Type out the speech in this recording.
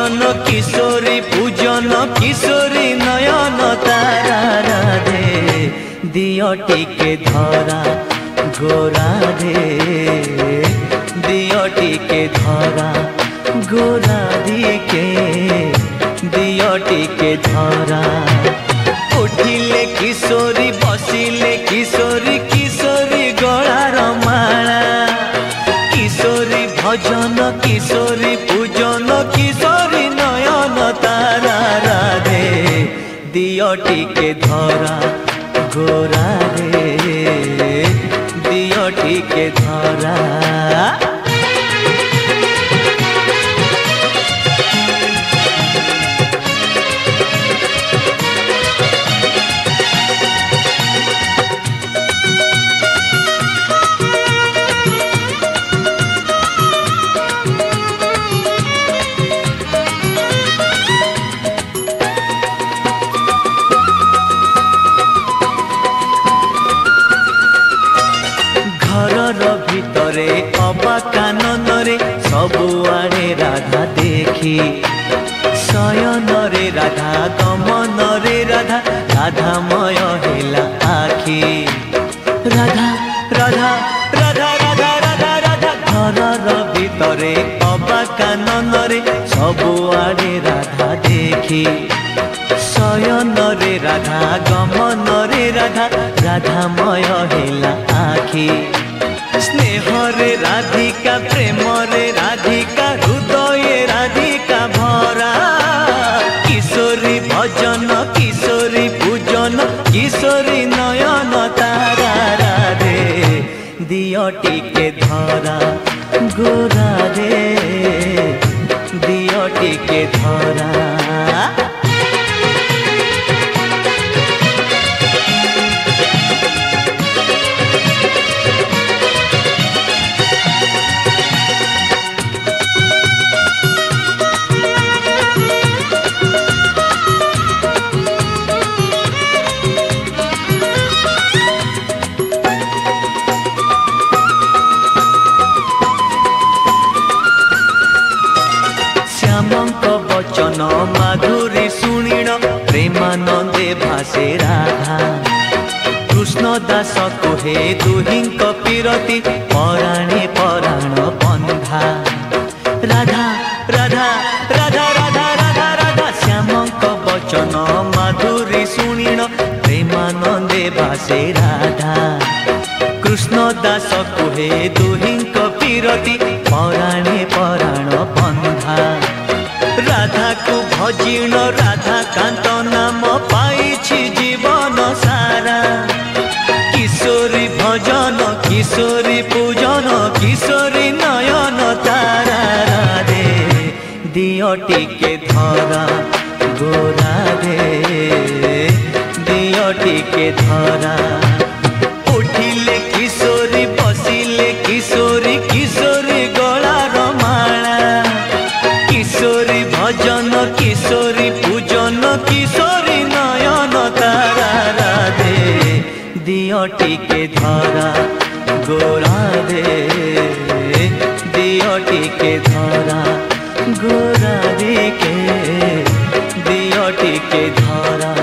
भजन किशोरी पूजन किशोरी नयन तारा राधे दियो टिके धरा गोरा दे दियो टिके धरा गोरा दिके दियो टिके धरा उठिले किशोरी बसिले किशोरी किशोरी गଳାର माला किशोरी भजन किशोरी पूजन किशोरी नयन तारा राधे दियो टिके धरा गोरा रे दियो टिके धरा भितरे अबा काननरे सबुआड़े राधा देखी शयन रे राधा गमन रे राधा राधामय हेला आखि राधा राधा राधा राधा राधा राधा घर भितरे अबा काननरे सबुआड़े राधा देखी शयन रे राधा गमन रे राधा राधामय हेला आखि स्नेह रे राधिका प्रेम रे राधिका हृदय राधिका भरा किशोरी भजन किशोरी पूजन किशोरी नयन तारा राधे दियो टिके धरा गोरा रे दियो टिके धरा वचन माधुरी शुणिण प्रेमानंदे भासे राधा कृष्ण दास कुहे दुहिंक पीरती पराणे पराण बंधा राधा राधा राधा राधा राधा राधा श्यामक वचन माधुरी शुणिण प्रेमानंदे भासे राधा कृष्ण दास कुहे दुहिंक पीरती पराणे पराण बंधा राधा को भजिण राधा कांत नाम पाइछि जीवन सारा किशोरी भजन किशोरी पूजन किशोरी नयन तारा राधे दियो टिके धरा गोरा रे दियो टिके धरा उठिले किशोरी बसिले किशोरी किशोरी गଳାର माला किशोरी भजन किशोरी पूजन किशोरी नयन तारा राधे दियो टिके धरा गोरा रे दियो टिके धरा गोरा रे के दियो टिके धरा